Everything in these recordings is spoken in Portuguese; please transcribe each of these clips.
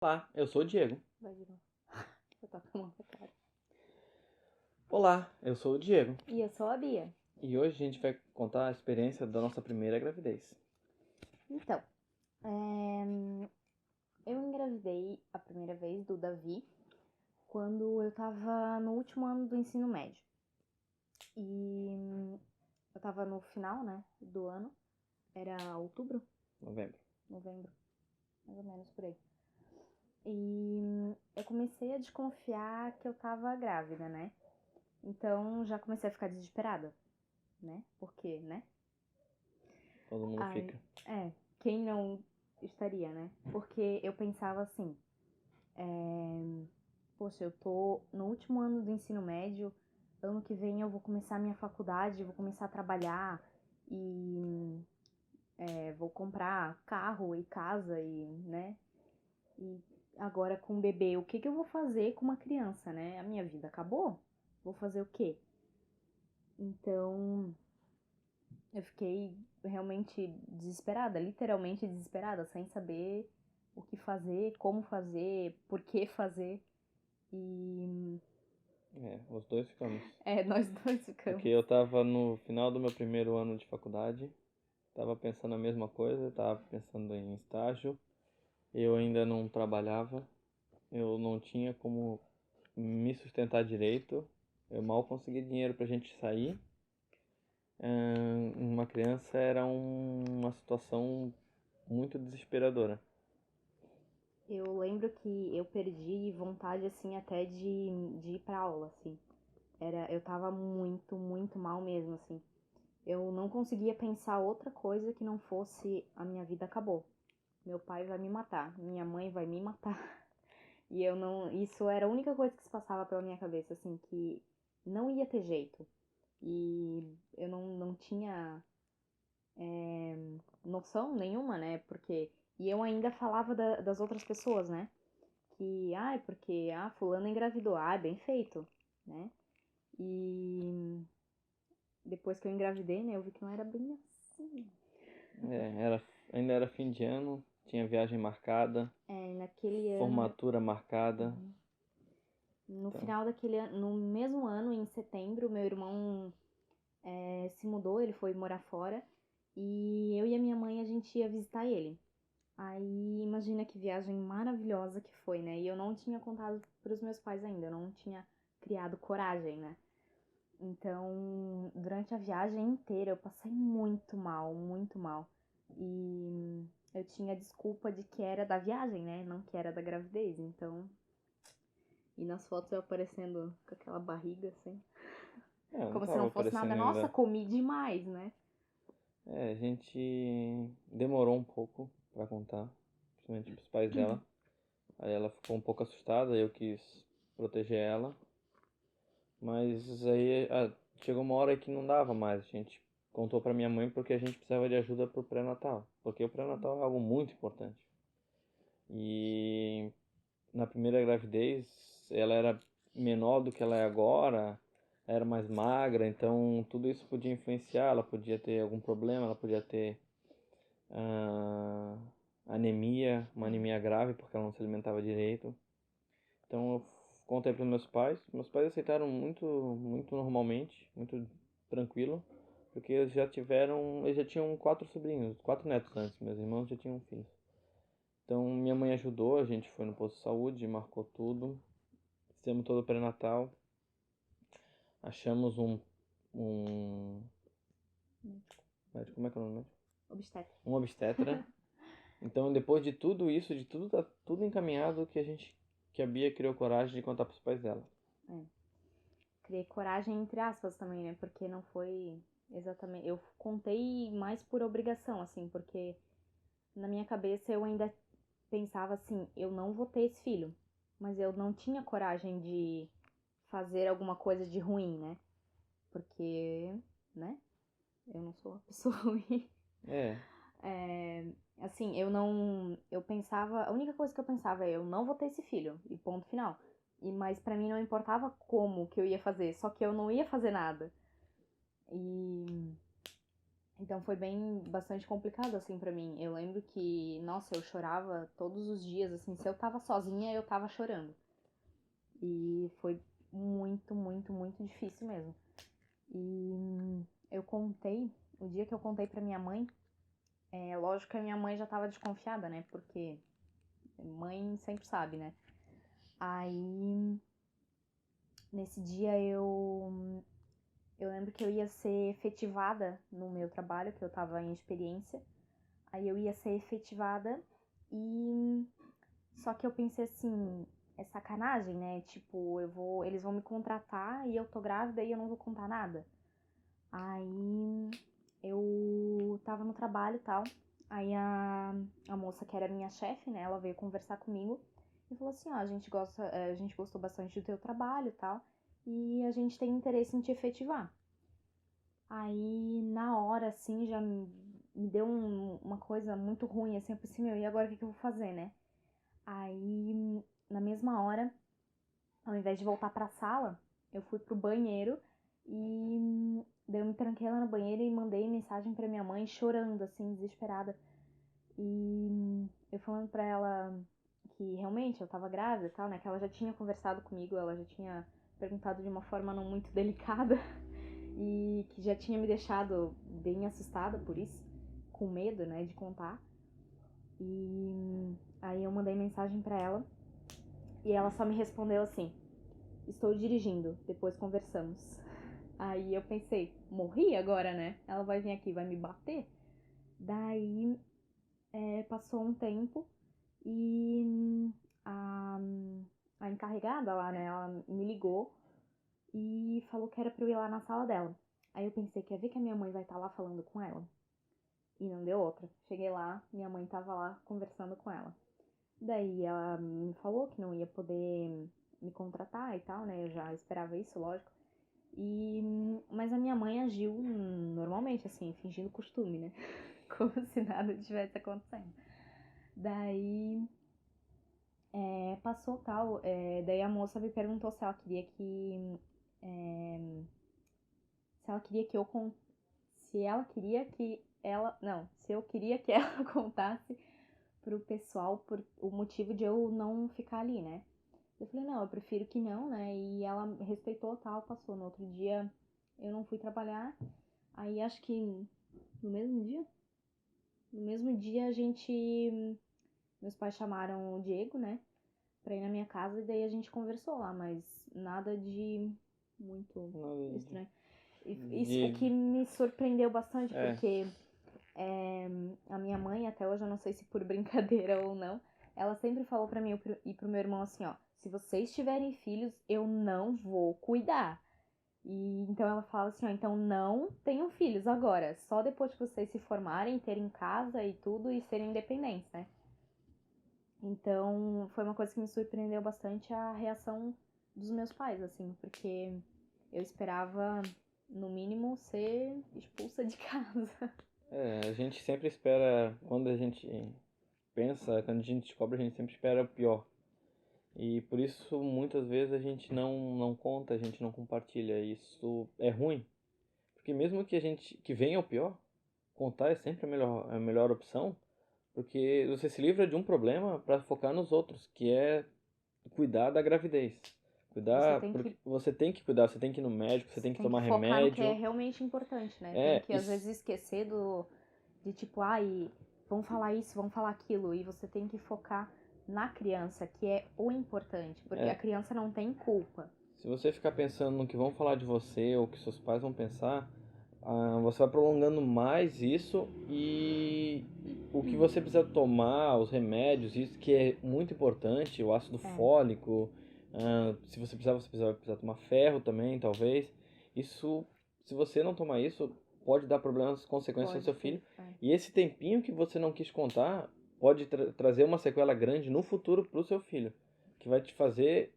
Olá, eu sou o Diego. Vai de novo. Eu tô com a mão na cara. Olá, eu sou o Diego. E eu sou a Bia. E hoje a gente vai contar a experiência da nossa primeira gravidez. Então, eu engravidei a primeira vez do Davi quando eu tava no último ano do ensino médio. E eu tava no final, né, do ano. Era outubro? Novembro. Novembro, mais ou menos por aí. E eu comecei a desconfiar que eu tava grávida, né? Então já comecei a ficar desesperada, né? Porque, né? Todo mundo Ai, fica. quem não estaria, né? Porque eu pensava assim, poxa, eu tô no último ano do ensino médio, ano que vem eu vou começar a minha faculdade, vou começar a trabalhar e vou comprar carro e casa e, né? E agora com o bebê, o que que eu vou fazer com uma criança, né? A minha vida acabou? Vou fazer o quê? Então, eu fiquei realmente desesperada, literalmente desesperada, sem saber o que fazer, como fazer, por que fazer. E Os dois ficamos. nós dois Porque ficamos. eu tava no final do meu primeiro ano de faculdade, tava pensando a mesma coisa, tava pensando em estágio. Eu ainda não trabalhava, eu não tinha como me sustentar direito, eu mal conseguia dinheiro pra gente sair. Uma criança era uma situação muito desesperadora. Eu lembro que eu perdi vontade, assim, até de ir pra aula, assim. Eu tava muito, muito mal mesmo, assim. Eu não conseguia pensar outra coisa que não fosse a minha vida acabou. Meu pai vai me matar, minha mãe vai me matar. E eu não. Isso era a única coisa que se passava pela minha cabeça, assim, que não ia ter jeito. E eu não tinha noção nenhuma, né? Porque. E eu ainda falava das outras pessoas, né? Que, porque, fulano engravidou, bem feito, né? E depois que eu engravidei, né, eu vi que não era bem assim. Ainda era fim de ano, tinha viagem marcada, Naquele ano, formatura marcada. no Então, final daquele ano, no mesmo ano, em setembro, meu irmão se mudou, ele foi morar fora, e eu e a minha mãe, a gente ia visitar ele. Aí, imagina que viagem maravilhosa que foi, né? E eu não tinha contado pros meus pais ainda, eu não tinha criado coragem, né? Então, durante a viagem inteira eu passei muito mal, muito mal. E eu tinha desculpa de que era da viagem, né? Não que era da gravidez. Então, e nas fotos eu aparecendo com aquela barriga assim, eu não como se não tava fosse nada. aparecendo Nossa, ainda. comi demais, né? A gente demorou um pouco pra contar, principalmente pros pais dela. Aí ela ficou um pouco assustada, eu quis proteger ela. Mas aí chegou uma hora que não dava mais. A gente contou pra minha mãe porque a gente precisava de ajuda pro pré-natal. Porque o pré-natal é algo muito importante. E na primeira gravidez ela era menor do que ela é agora, era mais magra, então tudo isso podia influenciar, ela podia ter algum problema, ela podia ter ah, anemia, uma anemia grave porque ela não se alimentava direito. Então eu contei para meus pais aceitaram muito normalmente, muito tranquilo, porque eles já tinham quatro sobrinhos, quatro netos antes, meus irmãos já tinham filhos. Então minha mãe ajudou, a gente foi no posto de saúde, marcou tudo, fizemos todo o pré-natal, achamos um médico, como é que é o nome? Médico? Obstétrica. Um obstetra. Então depois de tudo isso, de tudo tá tudo encaminhado que a Bia criou coragem de contar pros pais dela. É. Criei coragem entre aspas também, né? Porque não foi exatamente. Eu contei mais por obrigação, assim, porque na minha cabeça eu ainda pensava assim, eu não vou ter esse filho. Mas eu não tinha coragem de fazer alguma coisa de ruim, né? Porque, né? Eu não sou uma pessoa ruim. É, Assim, eu não. Eu pensava. A única coisa que eu pensava é: eu não vou ter esse filho. E ponto final. Mas pra mim não importava como que eu ia fazer. Só que eu não ia fazer nada. E Então foi bastante complicado, assim, pra mim. Eu lembro que, nossa, eu chorava todos os dias, assim, se eu tava sozinha, eu tava chorando. E foi muito, muito, muito difícil mesmo. E eu contei, o dia que eu contei pra minha mãe, lógico que a minha mãe já tava desconfiada, né? Porque mãe sempre sabe, né? Aí, nesse dia eu lembro que eu ia ser efetivada no meu trabalho, que eu tava em experiência. Aí eu ia ser efetivada e só que eu pensei assim, é sacanagem, né? Tipo, eles vão me contratar e eu tô grávida e eu não vou contar nada. Aí eu tava no trabalho e tal. Aí a moça que era minha chefe, né, ela veio conversar comigo e falou assim, ó, a gente gostou bastante do teu trabalho e tal, e a gente tem interesse em te efetivar. Aí, na hora, assim, já me deu uma coisa muito ruim, assim, eu pensei, meu, e agora o que eu vou fazer, né? Aí, na mesma hora, ao invés de voltar pra sala, eu fui pro banheiro e daí eu me tranquei lá no banheiro e mandei mensagem pra minha mãe chorando, assim, desesperada. E eu falando pra ela que realmente eu tava grávida e tal, né? Que ela já tinha conversado comigo, ela já tinha perguntado de uma forma não muito delicada e que já tinha me deixado bem assustada por isso, com medo, né, de contar. E aí eu mandei mensagem pra ela e ela só me respondeu assim: estou dirigindo, depois conversamos. Aí eu pensei, morri agora, né? Ela vai vir aqui, vai me bater? Daí passou um tempo e a, a encarregada lá, né, ela me ligou e falou que era pra eu ir lá na sala dela. Aí eu pensei, quer ver que a minha mãe vai estar lá falando com ela? E não deu outra. Cheguei lá, minha mãe tava lá conversando com ela. Daí ela me falou que não ia poder me contratar e tal, né? Eu já esperava isso, lógico. Mas a minha mãe agiu normalmente, assim, fingindo costume, né? Como se nada tivesse acontecendo. Daí passou tal. Daí a moça me perguntou se ela queria que. é, se ela queria que eu. Se ela queria que ela. Não, se eu queria que ela contasse pro pessoal por o motivo de eu não ficar ali, né? Eu falei, não, eu prefiro que não, né? E ela respeitou tal, passou. No outro dia eu não fui trabalhar. Aí acho que no mesmo dia? No mesmo dia a gente. Meus pais chamaram o Diego, né? Pra ir na minha casa e daí a gente conversou lá, mas nada de muito estranho. Isso, o De, que me surpreendeu bastante, é, porque a minha mãe, até hoje, eu não sei se por brincadeira ou não, ela sempre falou pra mim e pro meu irmão assim, ó, se vocês tiverem filhos, eu não vou cuidar. E então ela fala assim, ó, então não tenham filhos agora, só depois que vocês se formarem, terem casa e tudo e serem independentes, né? Então foi uma coisa que me surpreendeu bastante a reação dos meus pais, assim, porque eu esperava, no mínimo, ser expulsa de casa. a gente sempre espera, quando a gente pensa, quando a gente descobre, a gente sempre espera o pior. E por isso muitas vezes a gente não conta, a gente não compartilha. Isso é ruim, porque mesmo que a gente que venha o pior, contar é sempre a melhor opção, porque você se livra de um problema para focar nos outros, que é cuidar da gravidez. Você Cuidar, tem porque que você tem que cuidar, você tem que ir no médico, você Você tem que tem que tomar focar no que é remédio. realmente importante, né? Tem É, que às isso, vezes esquecer de tipo, ai, vão falar isso, vão falar aquilo, e você tem que focar na criança, que é o importante, porque a é, criança não tem culpa. se você ficar pensando no que vão falar de você ou o que seus pais vão pensar, você vai prolongando mais isso e o que você precisa tomar, os remédios, isso que é muito importante, o ácido É, fólico, se você precisar tomar ferro também, talvez. Isso, se você não tomar isso, pode dar problemas, consequências ao pode seu ter. filho. E esse tempinho que você não quis contar pode trazer uma sequela grande no futuro para o seu filho, que vai te fazer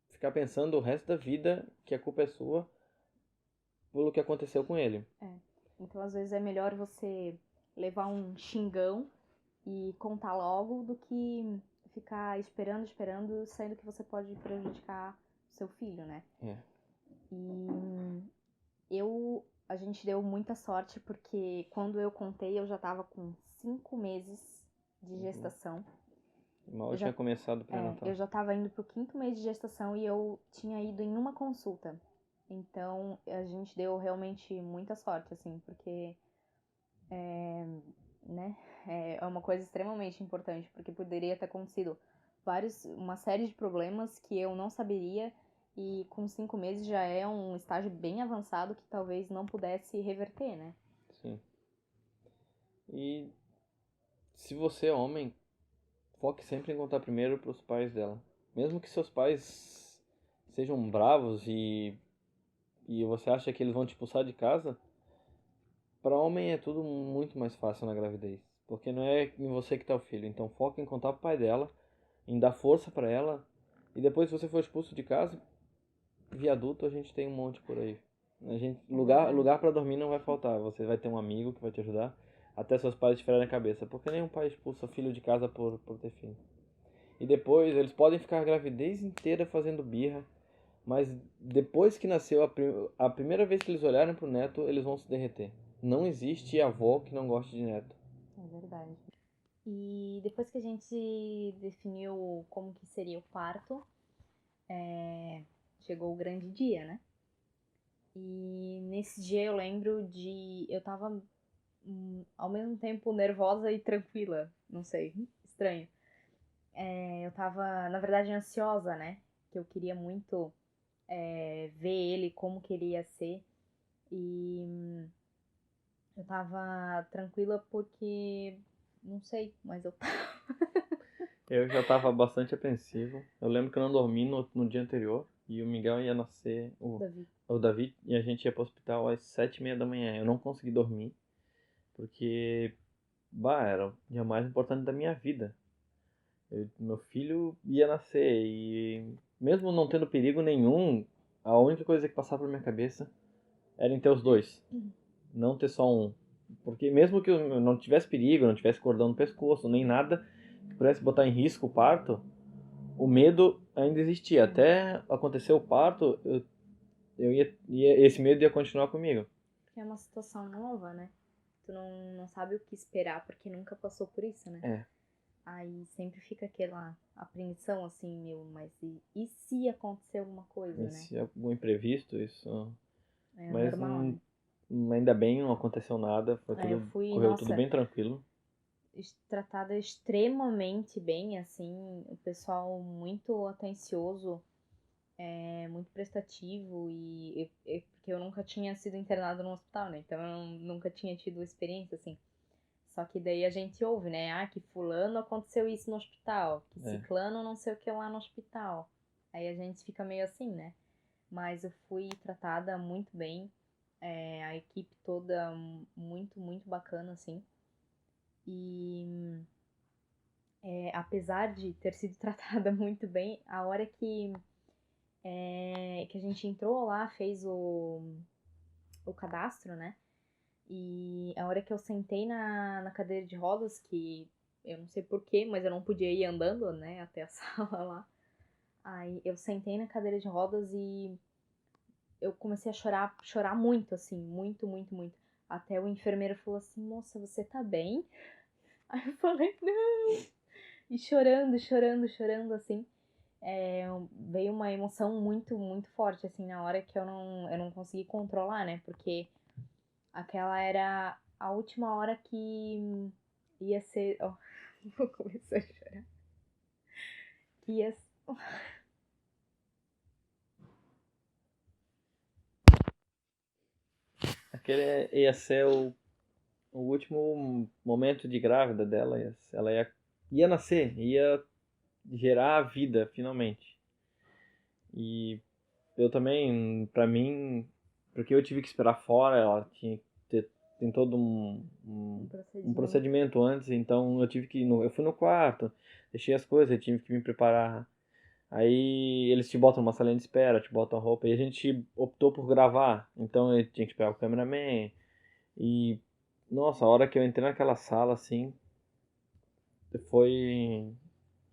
ficar pensando o resto da vida que a culpa é sua pelo que aconteceu com ele. É. Então, às vezes, é melhor você levar um xingão e contar logo do que ficar esperando, esperando, sendo que você pode prejudicar seu filho, né? É. E eu a gente deu muita sorte porque quando eu contei eu já tava com 5 meses de gestação. Mal tinha começado o pré-natal. Eu já tava indo pro 5º mês de gestação e eu tinha ido em uma consulta. Então a gente deu realmente muita sorte, assim, porque né, é uma coisa extremamente importante, porque poderia ter acontecido uma série de problemas que eu não saberia, e com 5 meses já é um estágio bem avançado que talvez não pudesse reverter, né? Sim. E se você é homem, foque sempre em contar primeiro pros pais dela. Mesmo que seus pais sejam bravos e você acha que eles vão te expulsar de casa, para homem é tudo muito mais fácil na gravidez. Porque não é em você que tá o filho. Então foca em contar pro pai dela, em dar força para ela. E depois, se você for expulso de casa, viaduto a gente tem um monte por aí. Lugar para dormir não vai faltar. Você vai ter um amigo que vai te ajudar. Até seus pais estiverem na cabeça. Porque nenhum pai expulsa filho de casa por ter filho. E depois eles podem ficar a gravidez inteira fazendo birra. Mas depois que nasceu, a primeira vez que eles olharem pro neto, eles vão se derreter. Não existe avó que não goste de neto. É verdade. E depois que a gente definiu como que seria o parto, chegou o grande dia, né? E nesse dia eu lembro de... Eu tava ao mesmo tempo nervosa e tranquila, não sei, estranho. Eu tava, na verdade, ansiosa, né? Que eu queria muito ver ele, como que ele ia ser. E eu tava tranquila porque, não sei, mas eu Eu já estava bastante apreensivo. Eu lembro que eu não dormi no dia anterior. E o Miguel ia nascer, Davi. o Davi, e a gente ia pro hospital às 7h30 da manhã. Eu não consegui dormir, porque, era o dia mais importante da minha vida. Meu filho ia nascer e, mesmo não tendo perigo nenhum, a única coisa que passava pela minha cabeça era em ter os dois, não ter só um. Porque mesmo que eu não tivesse perigo, não tivesse cordão no pescoço, nem nada que pudesse botar em risco o parto, o medo ainda existia. Até acontecer o parto, esse medo ia continuar comigo. É uma situação nova, né? Tu não sabe o que esperar porque nunca passou por isso, né? É. Aí sempre fica aquela apreensão assim, mas e se acontecer alguma coisa, né? Se algum imprevisto, isso. É Mas normal, né? ainda bem, não aconteceu nada, Eu fui, correu tudo nossa, bem tranquilo. tratada extremamente bem, assim, o pessoal muito atencioso, muito prestativo porque eu nunca tinha sido internada no hospital, né? Então eu nunca tinha tido experiência assim. Só que daí a gente ouve, né? Ah, que fulano aconteceu isso no hospital, que ciclano não sei o que lá no hospital. Aí a gente fica meio assim, né? Mas eu fui tratada muito bem, a equipe toda muito, muito bacana, assim. E apesar de ter sido tratada muito bem, a hora que a gente entrou lá, fez o cadastro, né? E a hora que eu sentei na cadeira de rodas, que eu não sei porquê, mas eu não podia ir andando, né, até a sala lá. Aí eu sentei na cadeira de rodas e eu comecei a chorar muito, assim, muito, muito, muito. Até o enfermeiro falou assim, moça, você tá bem? Aí eu falei, não! E chorando, chorando, chorando, assim. Veio uma emoção muito, muito forte, assim, na hora que eu não consegui controlar, né? Porque aquela era a última hora que ia ser. Ó, vou começar a chorar. Que ia. Aquele ia ser o último momento de grávida dela. Ela ia nascer, ia gerar a vida, finalmente. E eu também, pra mim, porque eu tive que esperar fora, ela tinha que tem todo um procedimento antes, então eu tive que eu fui no quarto, deixei as coisas, eu tive que me preparar. Aí eles te botam numa salinha de espera, te botam roupa, e a gente optou por gravar, então eu tinha que esperar o cameraman. E nossa, a hora que eu entrei naquela sala assim, foi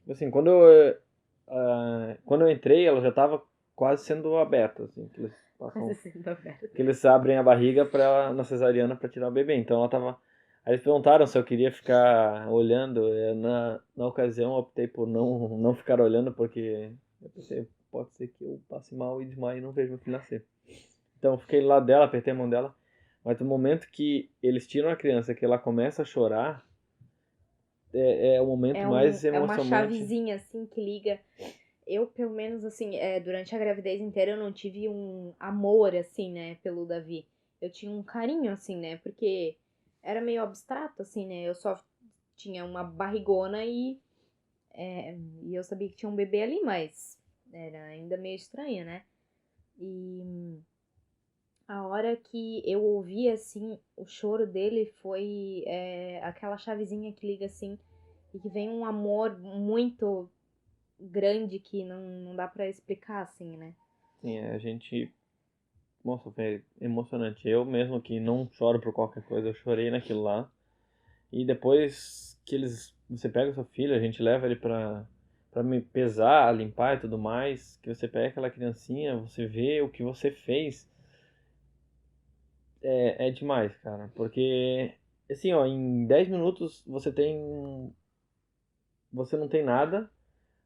assim, quando eu entrei, ela já tava quase sendo aberta, assim, que eles passam, Quase sendo aberta. que eles abrem a barriga na cesariana para tirar o bebê. Então ela tava. Aí eles perguntaram se eu queria ficar olhando. Na ocasião eu optei por não ficar olhando, porque eu pensei, pode ser que eu passe mal e desmaie e não vejo meu filho nascer. Então eu fiquei lá dela, apertei a mão dela. Mas no momento que eles tiram a criança, que ela começa a chorar, é o momento mais É uma emocionante. chavezinha, assim, que liga. Eu, pelo menos, assim, durante a gravidez inteira eu não tive um amor, assim, né, pelo Davi. Eu tinha um carinho, assim, né, porque era meio abstrato, assim, né, eu só tinha uma barrigona e eu sabia que tinha um bebê ali, mas era ainda meio estranho, né. E a hora que eu ouvi, assim, o choro dele foi aquela chavezinha que liga, assim, e que vem um amor muito grande que não dá pra explicar, assim, né. Sim, a gente. Nossa, foi emocionante. Eu mesmo que não choro por qualquer coisa, eu chorei naquilo lá. E depois que você pega o seu filho, a gente leva ele pra me pesar, limpar e tudo mais, que você pega aquela criancinha, você vê o que você fez, é demais, cara. Porque, assim, ó, em 10 minutos você não tem nada,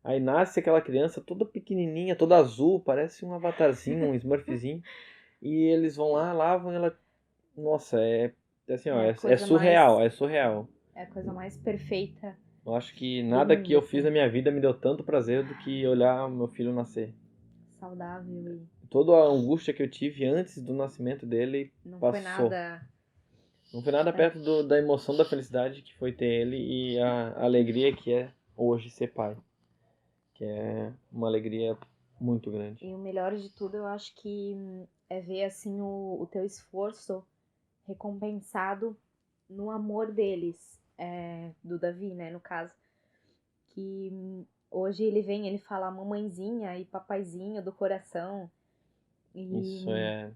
aí nasce aquela criança toda pequenininha, toda azul, parece um avatarzinho, um Smurfzinho, e eles vão lá, lavam ela. Nossa, assim, ó, É a é coisa mais, surreal, é surreal. é a coisa mais perfeita Eu acho que do nada que mundo, eu fiz assim. na minha vida me deu tanto prazer do que olhar meu filho nascer. Saudável e Toda a angústia que eu tive antes do nascimento dele não foi passou. nada. Não foi nada É, perto da emoção, da felicidade que foi ter ele e a alegria que é hoje ser pai, que é uma alegria muito grande. e o melhor de tudo, eu acho que é ver, assim, o teu esforço recompensado no amor deles, do Davi, né, no caso. Que hoje ele vem, ele fala mamãezinha e papaizinho do coração. Isso E é.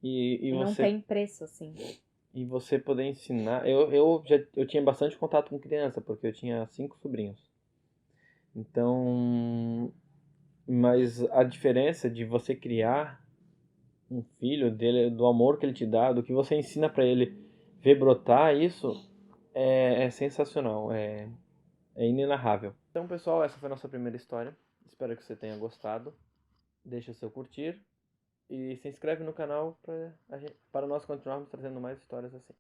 E não você tem preço, assim. e você poder ensinar. Eu tinha bastante contato com criança, porque eu tinha 5 sobrinhos. Então, mas a diferença de você criar um filho dele, do amor que ele te dá, do que você ensina pra ele ver brotar, isso é sensacional, é inenarrável. Então, pessoal, essa foi a nossa primeira história. Espero que você tenha gostado. Deixa o seu curtir e se inscreve no canal para nós continuarmos trazendo mais histórias assim.